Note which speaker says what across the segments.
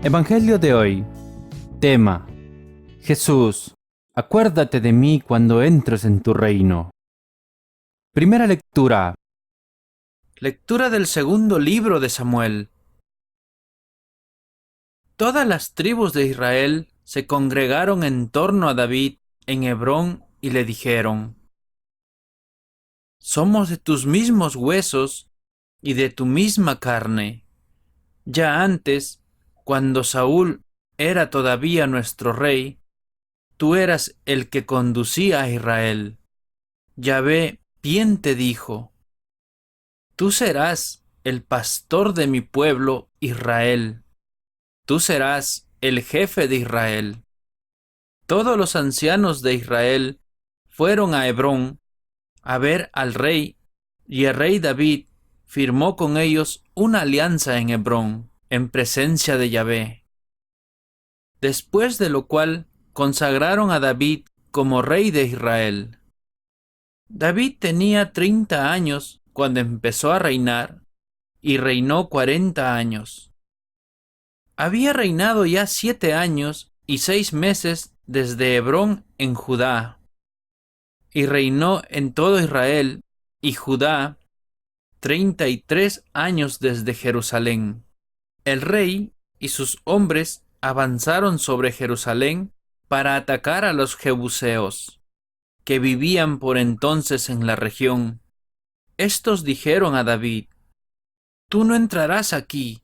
Speaker 1: Evangelio de hoy. Tema: Jesús, acuérdate de mí cuando entres en tu reino. Primera lectura. Lectura del segundo libro de Samuel. Todas las tribus de Israel se congregaron en torno a David en Hebrón y le dijeron: Somos de tus mismos huesos y de tu misma carne. Ya antes, cuando Saúl era todavía nuestro rey, tú eras el que conducía a Israel. Yahvé bien te dijo: Tú serás el pastor de mi pueblo Israel. Tú serás el jefe de Israel. Todos los ancianos de Israel fueron a Hebrón a ver al rey, y el rey David firmó con ellos una alianza en Hebrón, en presencia de Yahvé. Después de lo cual consagraron a David como rey de Israel. David tenía 30 años cuando empezó a reinar, y reinó 40 años. Había reinado ya 7 años y 6 meses desde Hebrón en Judá, y reinó en todo Israel y Judá 33 años desde Jerusalén. El rey y sus hombres avanzaron sobre Jerusalén para atacar a los jebuseos, que vivían por entonces en la región. Estos dijeron a David: Tú no entrarás aquí,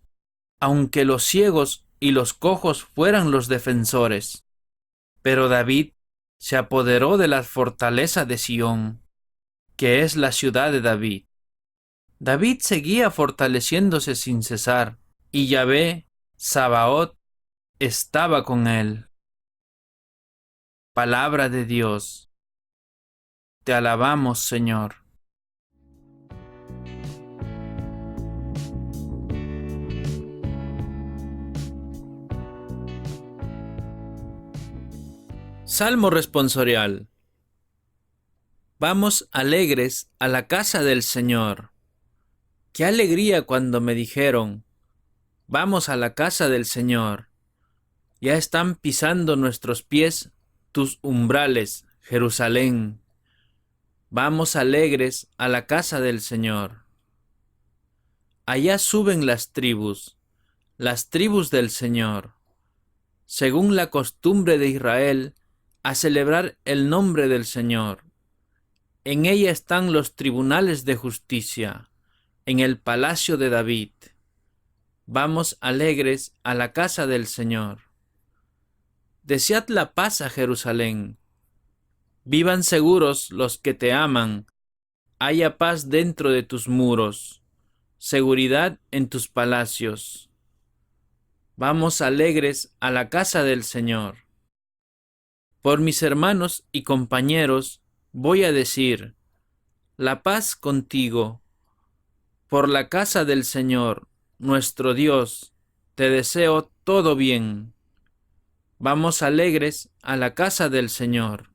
Speaker 1: aunque los ciegos y los cojos fueran los defensores. Pero David se apoderó de la fortaleza de Sión, que es la ciudad de David. David seguía fortaleciéndose sin cesar, y Yahvé, Sabaoth, estaba con él. Palabra de Dios. Te alabamos, Señor. Salmo responsorial. Vamos alegres a la casa del Señor. Qué alegría cuando me dijeron: Vamos a la casa del Señor. Ya están pisando nuestros pies tus umbrales, Jerusalén. Vamos alegres a la casa del Señor. Allá suben las tribus del Señor, según la costumbre de Israel, a celebrar el nombre del Señor. En ella están los tribunales de justicia, en el palacio de David. Vamos alegres a la casa del Señor. Desead la paz a Jerusalén. Vivan seguros los que te aman. Haya paz dentro de tus muros, seguridad en tus palacios. Vamos alegres a la casa del Señor. Por mis hermanos y compañeros voy a decir: la paz contigo. Por la casa del Señor, nuestro Dios, te deseo todo bien. Vamos alegres a la casa del Señor.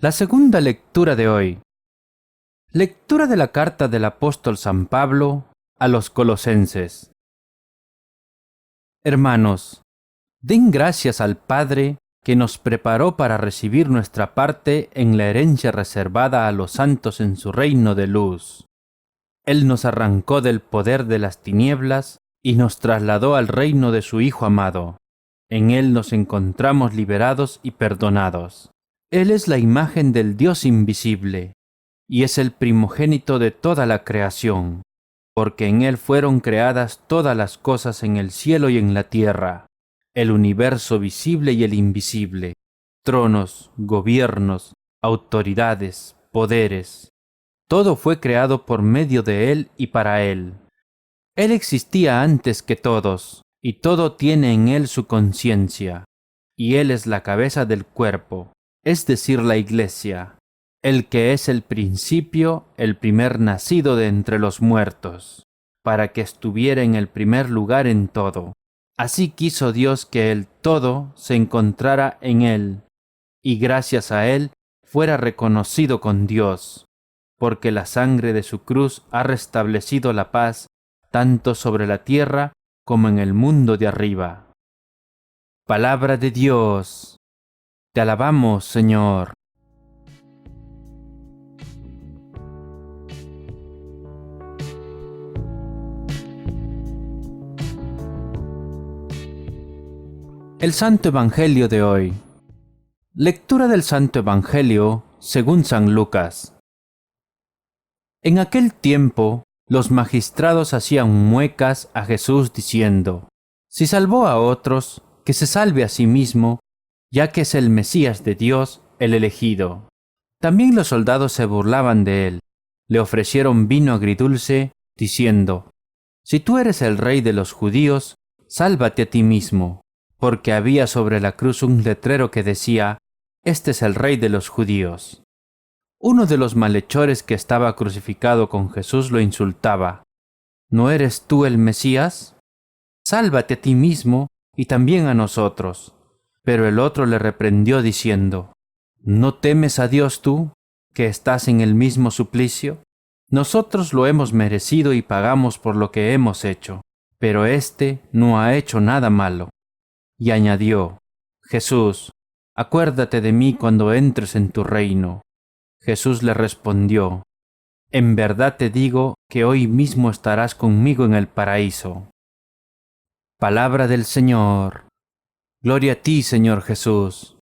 Speaker 1: La segunda lectura de hoy. Lectura de la carta del apóstol San Pablo a los Colosenses. Hermanos, den gracias al Padre que nos preparó para recibir nuestra parte en la herencia reservada a los santos en su reino de luz. Él nos arrancó del poder de las tinieblas y nos trasladó al reino de su Hijo amado. En Él nos encontramos liberados y perdonados. Él es la imagen del Dios invisible, y es el primogénito de toda la creación, porque en Él fueron creadas todas las cosas en el cielo y en la tierra, el universo visible y el invisible, tronos, gobiernos, autoridades, poderes. Todo fue creado por medio de Él y para Él. Él existía antes que todos, y todo tiene en Él su conciencia, y Él es la cabeza del cuerpo, es decir, la Iglesia, el que es el principio, el primer nacido de entre los muertos, para que estuviera en el primer lugar en todo. Así quiso Dios que el todo se encontrara en Él, y gracias a él fuera reconocido con Dios, porque la sangre de su cruz ha restablecido la paz tanto sobre la tierra como en el mundo de arriba. Palabra de Dios. Te alabamos, Señor. El Santo Evangelio de hoy. Lectura del Santo Evangelio según San Lucas. En aquel tiempo, los magistrados hacían muecas a Jesús diciendo: si salvó a otros, que se salve a sí mismo, ya que es el Mesías de Dios, el elegido. También los soldados se burlaban de él. Le ofrecieron vino agridulce, diciendo: si tú eres el rey de los judíos, sálvate a ti mismo. Porque había sobre la cruz un letrero que decía: este es el rey de los judíos. Uno de los malhechores que estaba crucificado con Jesús lo insultaba: ¿no eres tú el Mesías? Sálvate a ti mismo y también a nosotros. Pero el otro le reprendió diciendo: ¿no temes a Dios tú, que estás en el mismo suplicio? Nosotros lo hemos merecido y pagamos por lo que hemos hecho, pero éste no ha hecho nada malo. Y añadió: Jesús, acuérdate de mí cuando entres en tu reino. Jesús le respondió: en verdad te digo que hoy mismo estarás conmigo en el paraíso. Palabra del Señor. Gloria a ti, Señor Jesús.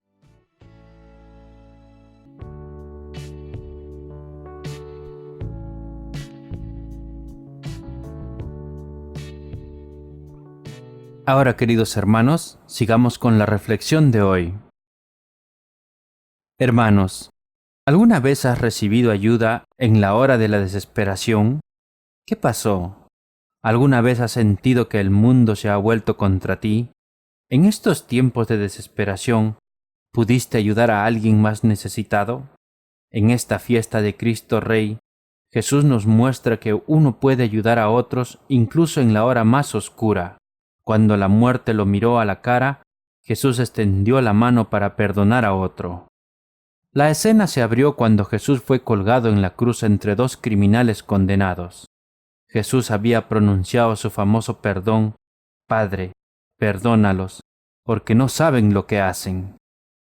Speaker 1: Ahora, queridos hermanos, sigamos con la reflexión de hoy. Hermanos, ¿alguna vez has recibido ayuda en la hora de la desesperación? ¿Qué pasó? ¿Alguna vez has sentido que el mundo se ha vuelto contra ti? ¿En estos tiempos de desesperación pudiste ayudar a alguien más necesitado? En esta fiesta de Cristo Rey, Jesús nos muestra que uno puede ayudar a otros incluso en la hora más oscura. Cuando la muerte lo miró a la cara, Jesús extendió la mano para perdonar a otro. La escena se abrió cuando Jesús fue colgado en la cruz entre dos criminales condenados. Jesús había pronunciado su famoso perdón: Padre, perdónalos, porque no saben lo que hacen.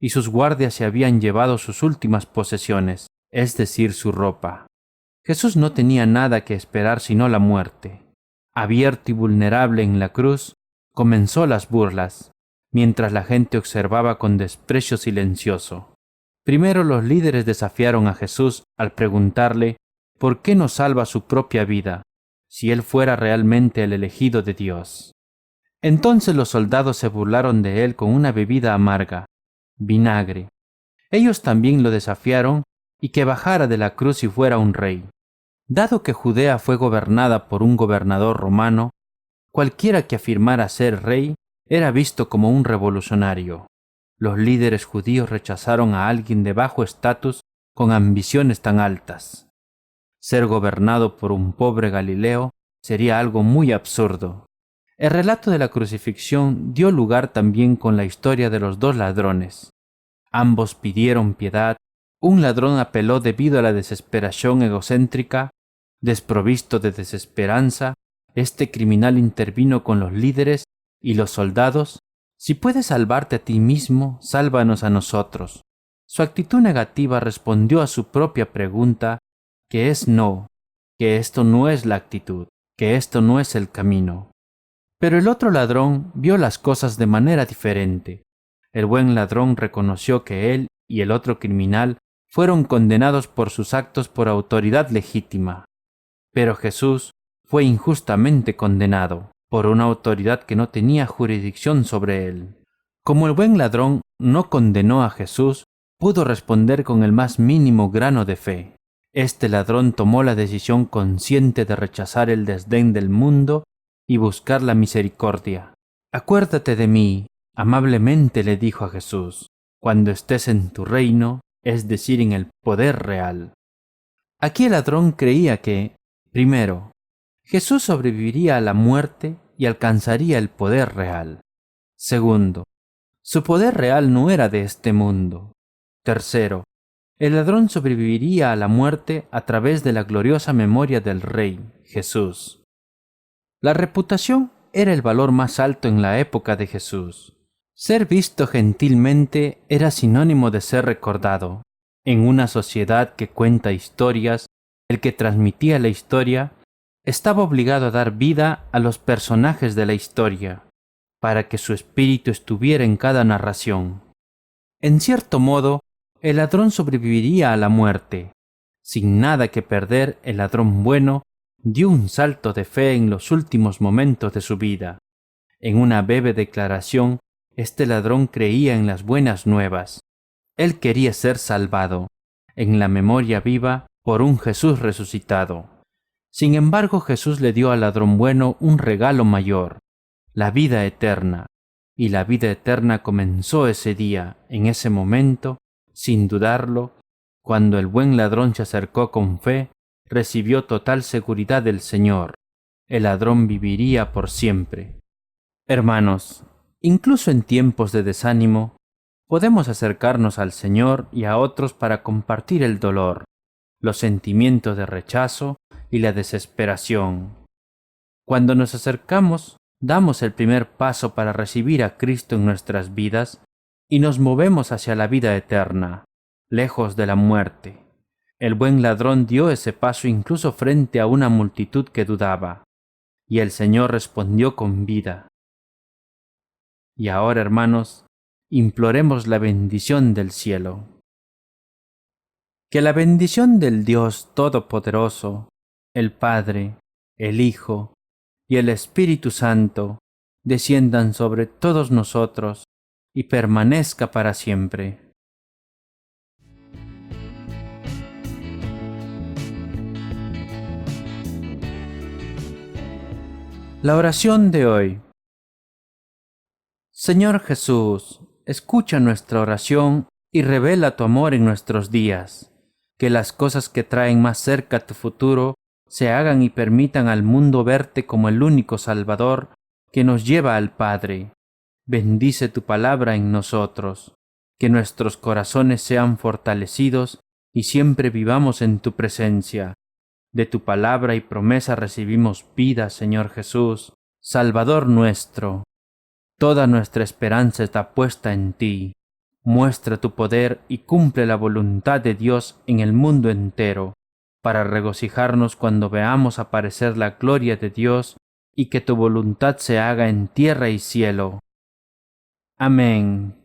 Speaker 1: Y sus guardias se habían llevado sus últimas posesiones, es decir, su ropa. Jesús no tenía nada que esperar sino la muerte. Abierto y vulnerable en la cruz, comenzó las burlas, mientras la gente observaba con desprecio silencioso. Primero los líderes desafiaron a Jesús al preguntarle por qué no salva su propia vida, si él fuera realmente el elegido de Dios. Entonces los soldados se burlaron de él con una bebida amarga, vinagre. Ellos también lo desafiaron y que bajara de la cruz y fuera un rey. Dado que Judea fue gobernada por un gobernador romano, cualquiera que afirmara ser rey era visto como un revolucionario. Los líderes judíos rechazaron a alguien de bajo estatus con ambiciones tan altas. Ser gobernado por un pobre Galileo sería algo muy absurdo. El relato de la crucifixión dio lugar también con la historia de los dos ladrones. Ambos pidieron piedad. Un ladrón apeló debido a la desesperación egocéntrica. Desprovisto de desesperanza, este criminal intervino con los líderes y los soldados: si puedes salvarte a ti mismo, sálvanos a nosotros. Su actitud negativa respondió a su propia pregunta, que es no, que esto no es la actitud, que esto no es el camino. Pero el otro ladrón vio las cosas de manera diferente. El buen ladrón reconoció que él y el otro criminal fueron condenados por sus actos por autoridad legítima. Pero Jesús fue injustamente condenado por una autoridad que no tenía jurisdicción sobre él. Como el buen ladrón no condenó a Jesús, pudo responder con el más mínimo grano de fe. Este ladrón tomó la decisión consciente de rechazar el desdén del mundo y buscar la misericordia. Acuérdate de mí, amablemente le dijo a Jesús, cuando estés en tu reino, es decir, en el poder real. Aquí el ladrón creía que, primero, Jesús sobreviviría a la muerte y alcanzaría el poder real. Segundo, su poder real no era de este mundo. Tercero, el ladrón sobreviviría a la muerte a través de la gloriosa memoria del Rey, Jesús. La reputación era el valor más alto en la época de Jesús. Ser visto gentilmente era sinónimo de ser recordado. En una sociedad que cuenta historias, el que transmitía la historia estaba obligado a dar vida a los personajes de la historia, para que su espíritu estuviera en cada narración. En cierto modo, el ladrón sobreviviría a la muerte. Sin nada que perder, el ladrón bueno dio un salto de fe en los últimos momentos de su vida. En una breve declaración, este ladrón creía en las buenas nuevas. Él quería ser salvado, en la memoria viva, por un Jesús resucitado. Sin embargo, Jesús le dio al ladrón bueno un regalo mayor, la vida eterna. Y la vida eterna comenzó ese día, en ese momento, sin dudarlo, cuando el buen ladrón se acercó con fe, recibió total seguridad del Señor. El ladrón viviría por siempre. Hermanos, incluso en tiempos de desánimo, podemos acercarnos al Señor y a otros para compartir el dolor, los sentimientos de rechazo y la desesperación. Cuando nos acercamos, damos el primer paso para recibir a Cristo en nuestras vidas y nos movemos hacia la vida eterna, lejos de la muerte. El buen ladrón dio ese paso incluso frente a una multitud que dudaba, y el Señor respondió con vida. Y ahora, hermanos, imploremos la bendición del cielo. Que la bendición del Dios Todopoderoso, el Padre, el Hijo y el Espíritu Santo desciendan sobre todos nosotros y permanezca para siempre. La oración de hoy. Señor Jesús, escucha nuestra oración y revela tu amor en nuestros días. Que las cosas que traen más cerca tu futuro se hagan y permitan al mundo verte como el único Salvador que nos lleva al Padre. Bendice tu palabra en nosotros, que nuestros corazones sean fortalecidos y siempre vivamos en tu presencia. De tu palabra y promesa recibimos vida, Señor Jesús, Salvador nuestro. Toda nuestra esperanza está puesta en ti. Muestra tu poder y cumple la voluntad de Dios en el mundo entero, para regocijarnos cuando veamos aparecer la gloria de Dios y que tu voluntad se haga en tierra y cielo. Amén.